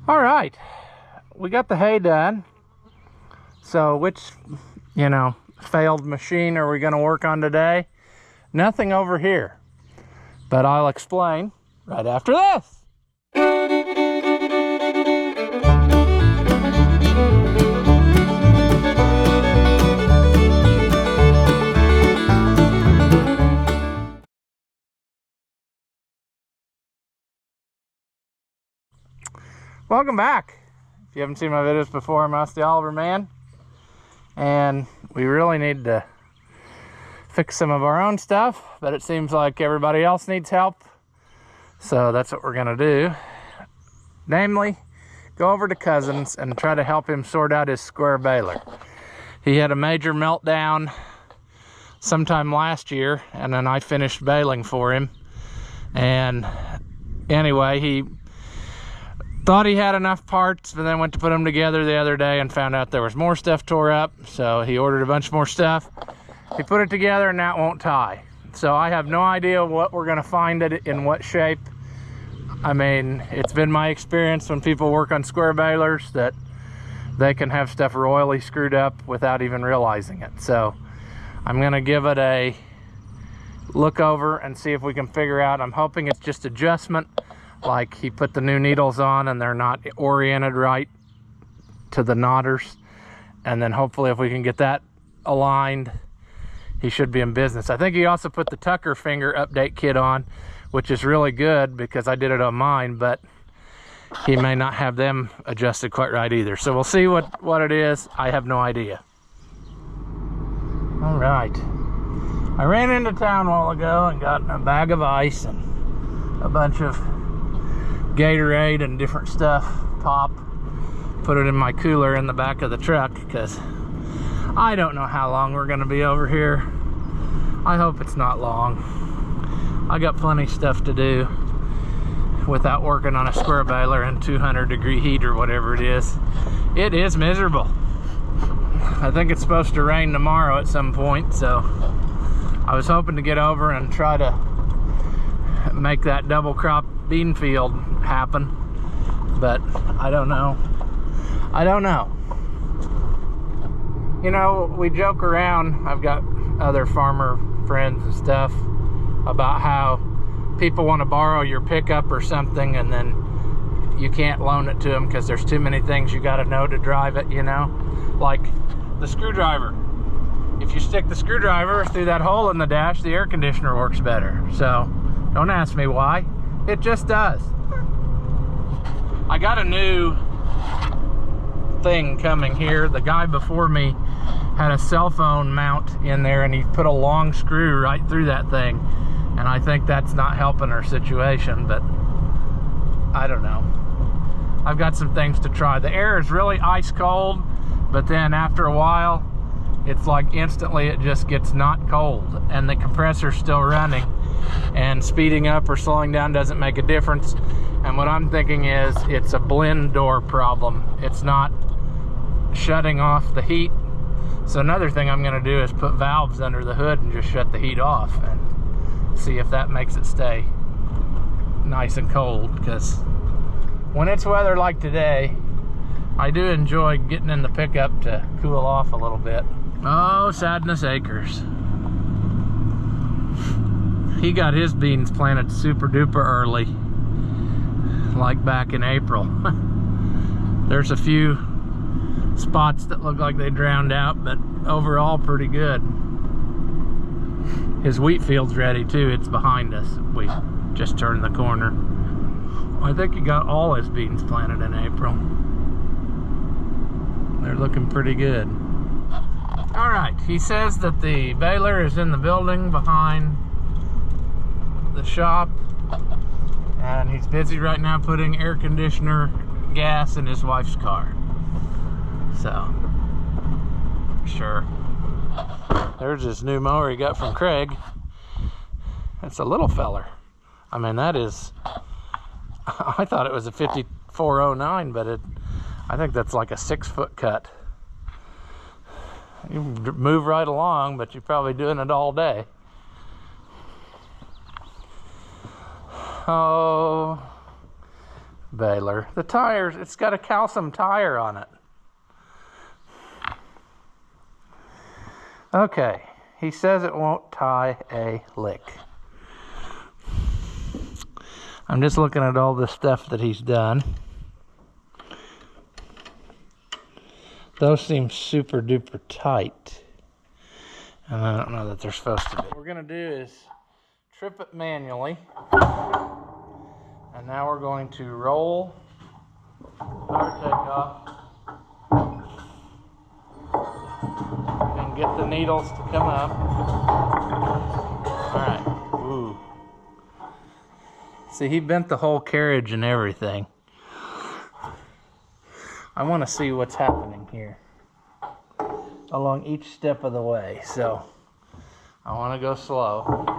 All right, we got the hay done. So which, failed machine are we going to work on today? Nothing over here, but I'll explain right after this. Welcome back. If you haven't seen my videos before, I'm the Oliver Man, and we really need to fix some of our own stuff, but it seems like everybody else needs help, so that's what we're gonna do. Namely, go over to Cousins and try to help him sort out his square baler. He had a major meltdown sometime last year, and then I finished baling for him, and anyway, he thought he had enough parts, but then went to put them together the other day and found out there was more stuff tore up, so he ordered a bunch more stuff. He put it together and that won't tie. So I have no idea what we're gonna find it in what shape. I mean, it's been my experience when people work on square balers that they can have stuff royally screwed up without even realizing it. So I'm gonna give it a look over and see if we can figure out. I'm hoping it's just adjustment, like he put the new needles on and they're not oriented right to the knotters, and then hopefully if we can get that aligned, he should be in business. I think he also put the Tucker finger update kit on, which is really good because I did it on mine, but he may not have them adjusted quite right either. So we'll see what it is. I have no idea. All right, I ran into town a while ago and got a bag of ice and a bunch of Gatorade and different stuff, pop, put it in my cooler in the back of the truck because I don't know how long we're gonna be over here. I hope it's not long. I got plenty of stuff to do without working on a square baler in 200-degree heat or whatever it is. It is miserable. I think it's supposed to rain tomorrow at some point, so I was hoping to get over and try to make that double crop bean field happen, but I don't know. We joke around, I've got other farmer friends and stuff, about how people want to borrow your pickup or something and then you can't loan it to them because there's too many things you got to know to drive it, like the screwdriver. If you stick the screwdriver through that hole in the dash, the air conditioner works better. So don't ask me why, it just does. I got a new thing coming here. The guy before me had a cell phone mount in there and he put a long screw right through that thing, and I think that's not helping our situation, but I don't know. I've got some things to try. The air is really ice cold, but then after a while it's like instantly it just gets not cold, and the compressor's still running, and speeding up or slowing down doesn't make a difference. And what I'm thinking is it's a blend door problem. It's not shutting off the heat. So another thing I'm gonna do is put valves under the hood and just shut the heat off and see if that makes it stay nice and cold, because when it's weather like today, I do enjoy getting in the pickup to cool off a little bit. Oh, Sadness Acres. He got his beans planted super duper early, like back in April. There's a few spots that look like they drowned out, but overall pretty good. His wheat field's ready too. It's behind us. We just turned the corner. I think he got all his beans planted in April. They're looking pretty good. All right, he says that the baler is in the building behind the shop, and he's busy right now putting air conditioner gas in his wife's car. So, sure. There's his new mower he got from Craig. It's a little feller. I mean, that is, I thought it was a 5409, but I think that's like a 6-foot cut. You move right along, but you're probably doing it all day. Oh, baler. The tires, it's got a calcium tire on it. Okay, he says it won't tie a lick. I'm just looking at all the stuff that he's done. Those seem super duper tight. And I don't know that they're supposed to be. What we're gonna do is trip it manually. And now we're going to roll our takeoff and get the needles to come up. All right, ooh. See, he bent the whole carriage and everything. I want to see what's happening here along each step of the way, so I want to go slow.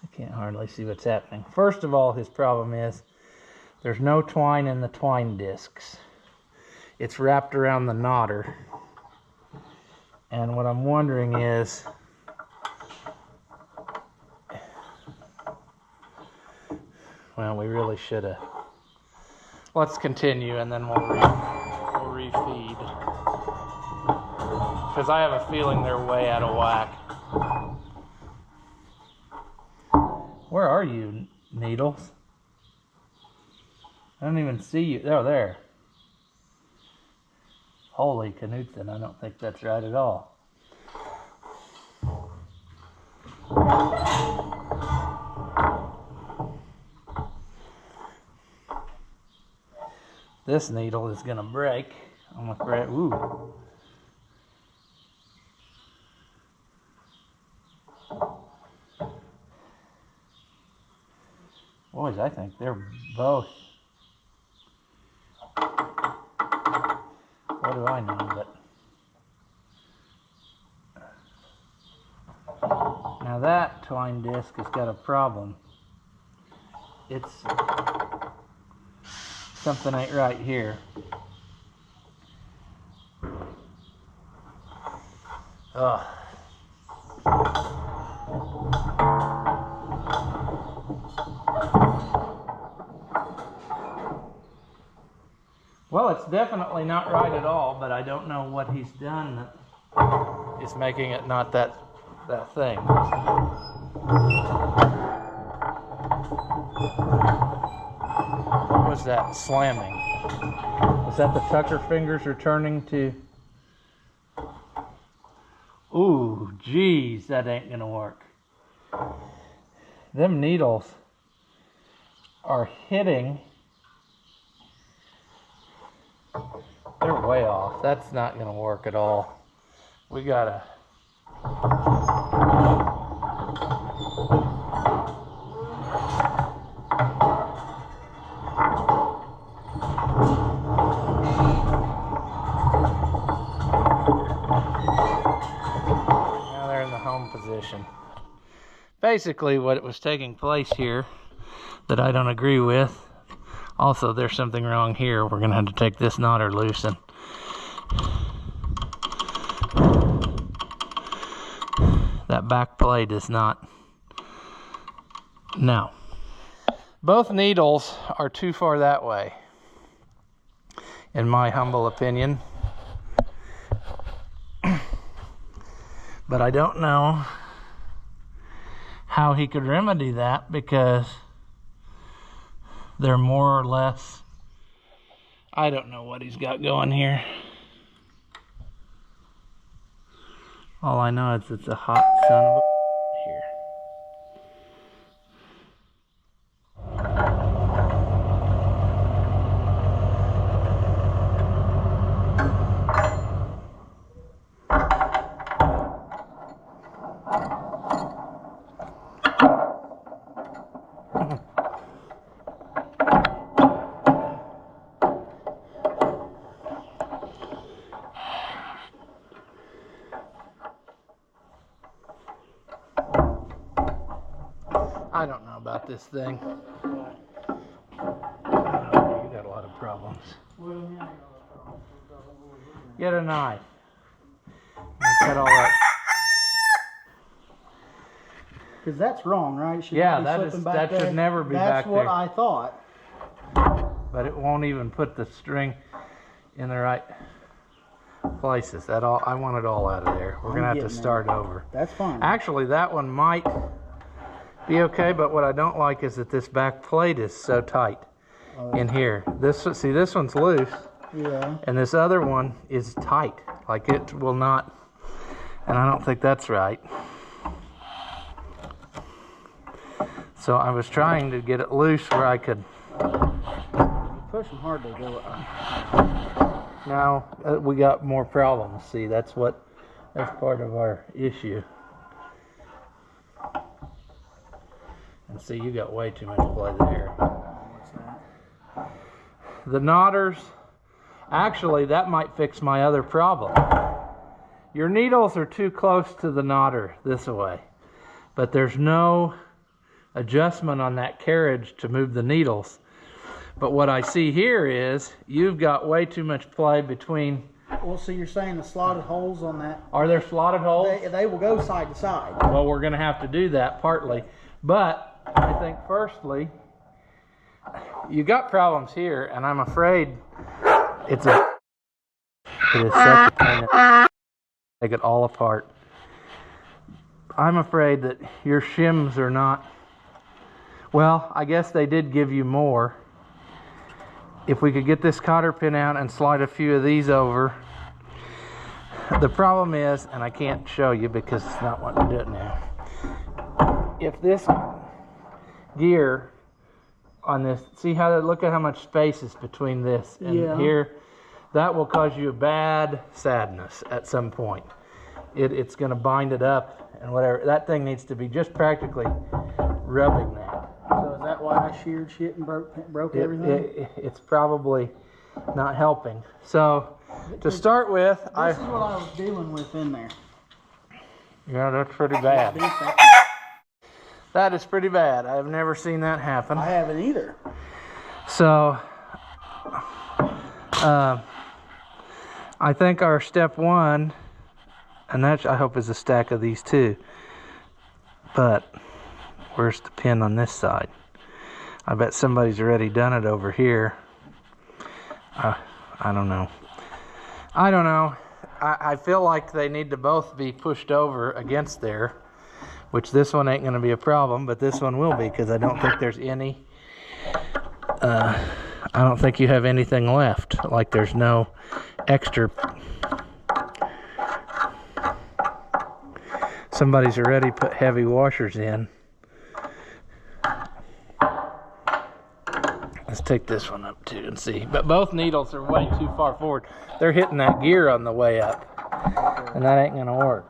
I can't hardly see what's happening. First of all, his problem is there's no twine in the twine discs. It's wrapped around the knotter. And what I'm wondering is, well, we really should have. Let's continue and then we'll refeed. Because I have a feeling they're way out of whack. Where are you, needles? I don't even see you. Oh, there. Holy Knutson, I don't think that's right at all. This needle is gonna break. I'm afraid. Ooh. Boys, I think they're both. What do I know? But now that twine disc has got a problem. It's something ain't right here. Ugh. Well, it's definitely not right at all, but I don't know what he's done that is making it not that thing. What was that slamming? Was that the Tucker fingers returning to? Ooh, geez, that ain't gonna work. Them needles are hitting. They're way off. That's not gonna work at all. We gotta. Now they're in the home position. Basically, what was taking place here that I don't agree with. Also, there's something wrong here. We're gonna have to take this knotter loose and that back plate is not. No. Both needles are too far that way, in my humble opinion. But I don't know how he could remedy that because they're more or less, I don't know what he's got going here. All I know is it's a hot son of a here. I don't know about this thing. I don't know problems. Well, yeah. Get a knife. And cut all that. Because that's wrong, right? Yeah, that should never be back there. That's what I thought. But it won't even put the string in the right places. That all, I want it all out of there. We're gonna have to start over. That's fine. Actually, that one might be okay, but what I don't like is that this back plate is so tight in here. This one's loose. Yeah. And this other one is tight. Like it will not, and I don't think that's right. So I was trying to get it loose where I could. Push them hard to go. Now we got more problems. See, that's part of our issue. And see, you got way too much play there. What's that? The knotters, actually, that might fix my other problem. Your needles are too close to the knotter this way, but there's no adjustment on that carriage to move the needles. But what I see here is you've got way too much play between. Well, so you're saying the slotted holes on that? Are there slotted holes? They will go side to side. Well, we're going to have to do that partly. But I think firstly, you got problems here, and I'm afraid it is such a pain to take it all apart. I'm afraid that your shims are not. Well, I guess they did give you more. If we could get this cotter pin out and slide a few of these over. The problem is, and I can't show you because it's not wanting to do it now. If this gear on this, see how, look at how much space is between this and here. That will cause you a bad sadness at some point. It's going to bind it up and whatever. That thing needs to be just practically rubbing that. So is that why I sheared shit and broke everything? It's probably not helping. So to start with, this is what I was dealing with in there. Yeah, that's pretty bad. That is pretty bad. I have never seen that happen. I haven't either. So I think our step one, and that I hope is a stack of these too. But where's the pin on this side? I bet somebody's already done it over here. I don't know. I feel like they need to both be pushed over against there, which this one ain't going to be a problem, but this one will be, because I don't think there's any. I don't think you have anything left. Like there's no extra. Somebody's already put heavy washers in. Let's take this one up too and see. But both needles are way too far forward. They're hitting that gear on the way up, and that ain't gonna work.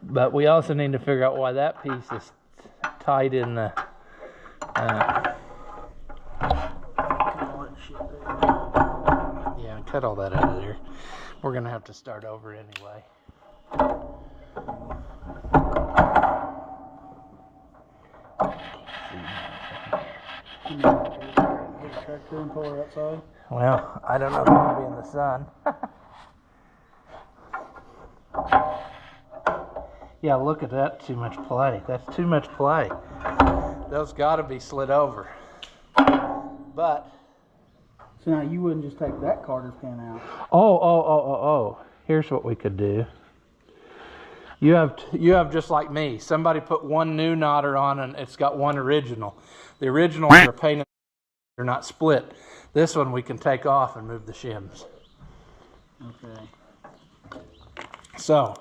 But we also need to figure out why that piece is tight in the yeah, cut all that out of there. We're gonna have to start over anyway. Well, I don't know if it'll be in the sun. Yeah, look at that, too much play. That's too much play. Those gotta be slid over. But so now you wouldn't just take that cotter pin out. Oh. Here's what we could do. You have just like me. Somebody put one new knotter on and it's got one original. The originals are a pain in the, they're not split. This one we can take off and move the shims. Okay. So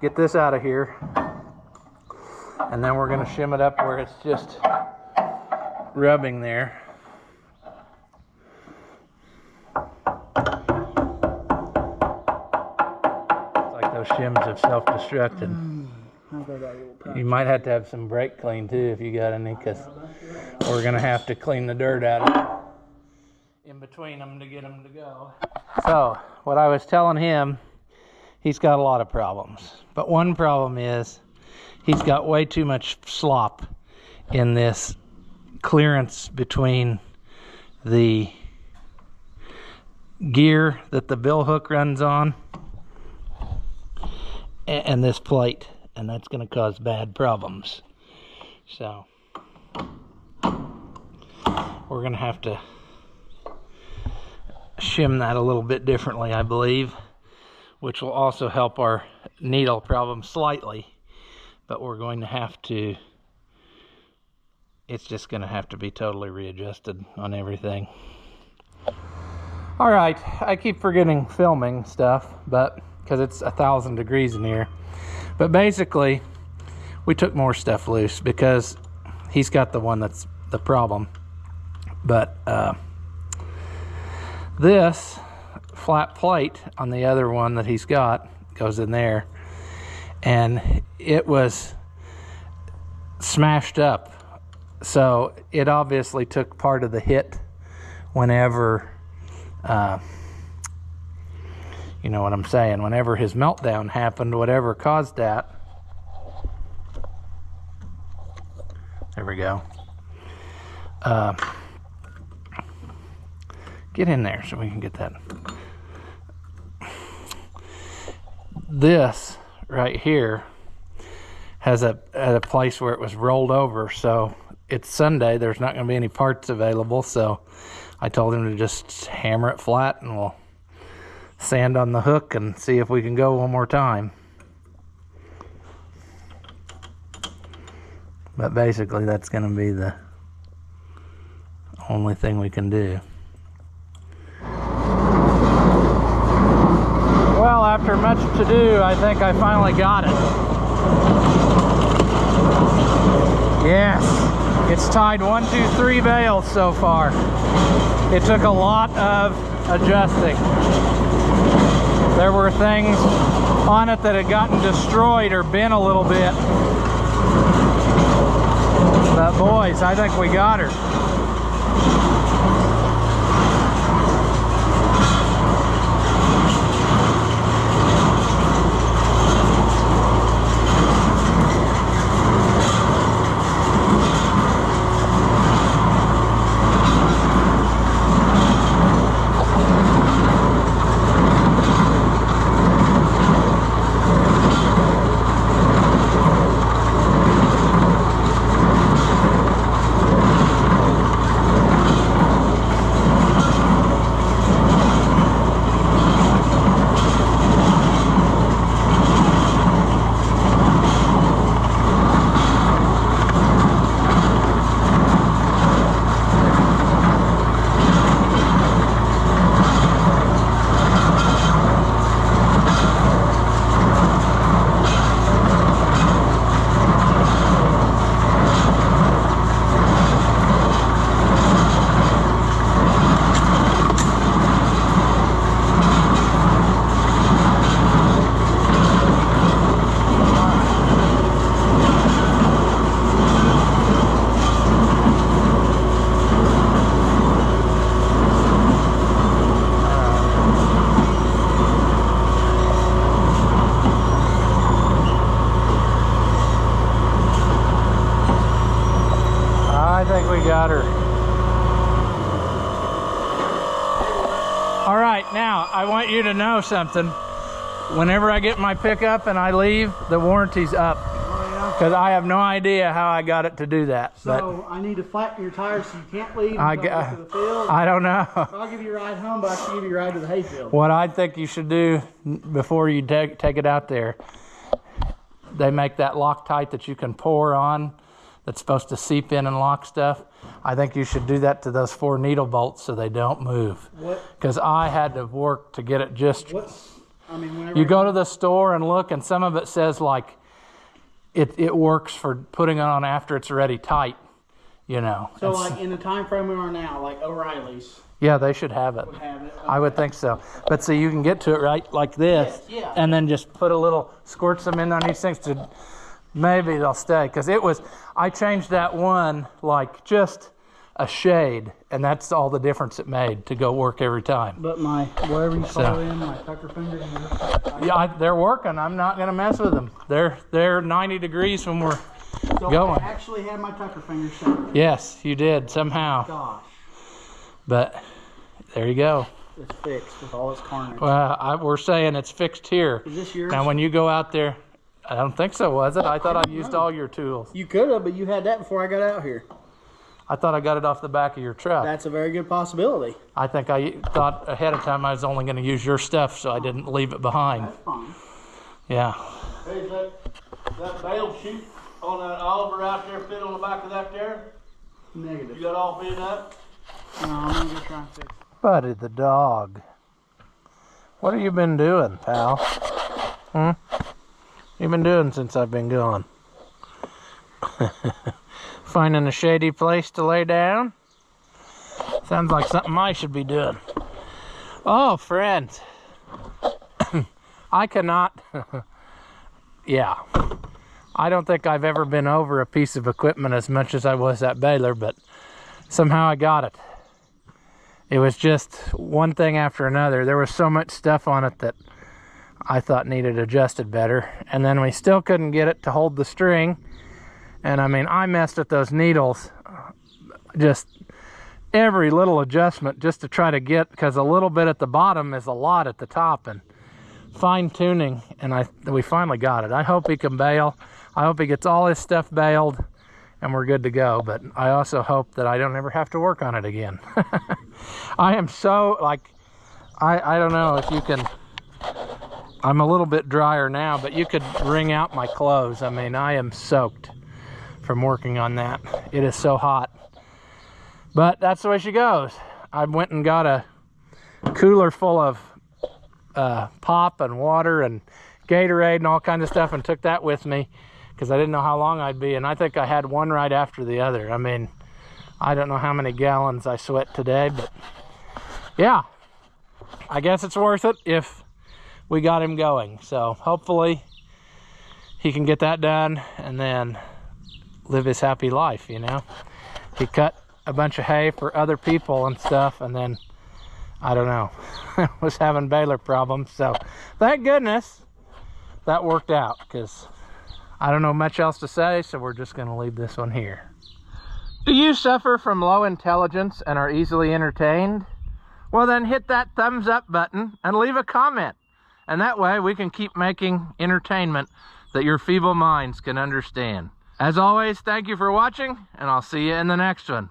get this out of here, and then we're going to shim it up where it's just rubbing there. It's like those shims have self-destructed. You might have to have some brake clean too if you got any, because we're going to have to clean the dirt out of it in between them to get them to go. So what I was telling him, he's got a lot of problems, but one problem is he's got way too much slop in this clearance between the gear that the bill hook runs on and this plate, and that's going to cause bad problems. So we're going to have to shim that a little bit differently, I believe, which will also help our needle problem slightly, but we're going to have to, it's just going to have to be totally readjusted on everything. All right, I keep forgetting filming stuff, but because it's 1,000 degrees in here. But basically, we took more stuff loose because he's got the one that's the problem. But this flat plate on the other one that he's got goes in there, and it was smashed up. So it obviously took part of the hit whenever, you know what I'm saying, whenever his meltdown happened, whatever caused that. There we go. Get in there so we can get that. This right here has a place where it was rolled over, so it's Sunday, there's not going to be any parts available, so I told him to just hammer it flat and we'll sand on the hook and see if we can go one more time. But basically that's going to be the only thing we can do. Well, after much to do, I think I finally got it. Yes, it's tied 1, 2, 3 bales so far. It took a lot of adjusting. There were things on it that had gotten destroyed or bent a little bit. But boys, I think we got her. I think we got her. All right, now I want you to know something. Whenever I get my pickup and I leave, the warranty's up. Because I have no idea how I got it to do that. So I need to flatten your tires so you can't leave I and go to the field. I don't know. I'll give you a ride home, but I can give you a ride to the hayfield. What I think you should do before you take it out there, they make that Loctite that you can pour on that's supposed to seep in and lock stuff. I think you should do that to those 4 needle bolts so they don't move. What? Because I had to work to get it just... I mean, whenever you go to the store and look, and some of it says like it works for putting it on after it's already tight, you know. So like in the time frame we are now, like O'Reilly's. Yeah, they should have it. Okay. I would think so. But see, you can get to it right like this, yes, yeah. And then just put a little, squirt some in on these things to, maybe they'll stay. Because it was, I changed that one like just a shade, and that's all the difference it made to go work every time. But my, whatever you call in, my tucker fingers. Yeah, they're working. I'm not gonna mess with them. They're 90 degrees when we're going. I actually had my tucker fingers set. Yes, you did somehow. Gosh. But there you go. It's fixed with all its carnage. Well, we're saying it's fixed here. Is this yours? Now, when you go out there, I don't think so, was it? I thought I used all your tools. You could have, but you had that before I got out here. I thought I got it off the back of your truck. That's a very good possibility. I think I thought ahead of time I was only going to use your stuff, so I didn't leave it behind. That's fine. Yeah. Hey, is that bale sheet on that Oliver out there fit on the back of that there? Negative. You got all bent up? No, I'm going to go try and fix it. Buddy the dog. What have you been doing, pal? What you been doing since I've been gone? Finding a shady place to lay down? Sounds like something I should be doing. Oh, friends. I cannot... yeah. I don't think I've ever been over a piece of equipment as much as I was that baler, but somehow I got it. It was just one thing after another. There was so much stuff on it that I thought needed adjusted better. And then we still couldn't get it to hold the string. And I mean, I messed with those needles. Just every little adjustment just to try to get, because a little bit at the bottom is a lot at the top. And fine tuning, and we finally got it. I hope he can bale. I hope he gets all his stuff baled and we're good to go. But I also hope that I don't ever have to work on it again. I am so, like, I don't know if you can, I'm a little bit drier now, but you could wring out my clothes. I mean, I am soaked from working on that. It is so hot. But that's the way she goes. I went and got a cooler full of pop and water and Gatorade and all kinds of stuff and took that with me because I didn't know how long I'd be, and I think I had one right after the other. I mean, I don't know how many gallons I sweat today, but yeah, I guess it's worth it if we got him going. So hopefully he can get that done and then live his happy life, you know. He cut a bunch of hay for other people and stuff, and then I don't know, was having baler problems. So thank goodness that worked out, because I don't know much else to say, so we're just going to leave this one here. Do you suffer from low intelligence and are easily entertained? Well, then hit that thumbs up button and leave a comment, and that way we can keep making entertainment that your feeble minds can understand. As always, thank you for watching, and I'll see you in the next one.